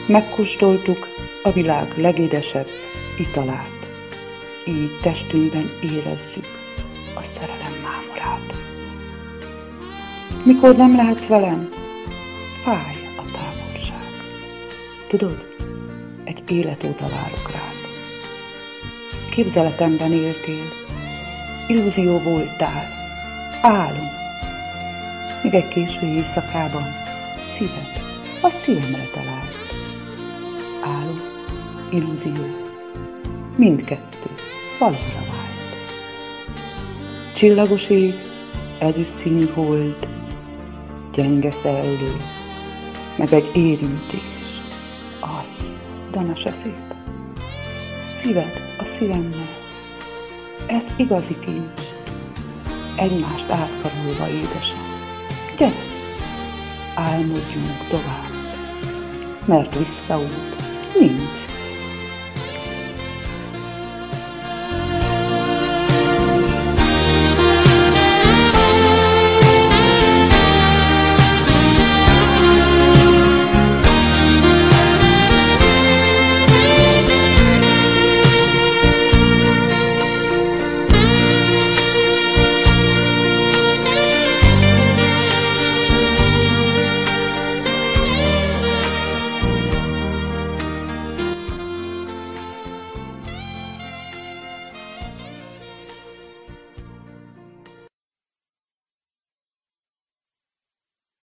Megkóstoltuk a világ legédesebb italát, így testünkben érezzük a szerelem mámorát. Mikor nem lehetsz velem, fáj a távolság. Tudod, egy élet óta várok rád. Képzeletemben éltél, illúzió voltál, álom. Még egy késő éjszakában szíved a szívemre talált. Álom, illúzió, mindkettő valóra vált. Csillagos ég, ezüstszínű hold, gyenge szellő, meg egy érintés. Aj, de se szép. Szíved a szívemmel, ez igazi kincs, egymást átkarolva édesen. Gyere, álmodjunk tovább, mert visszaút nincs.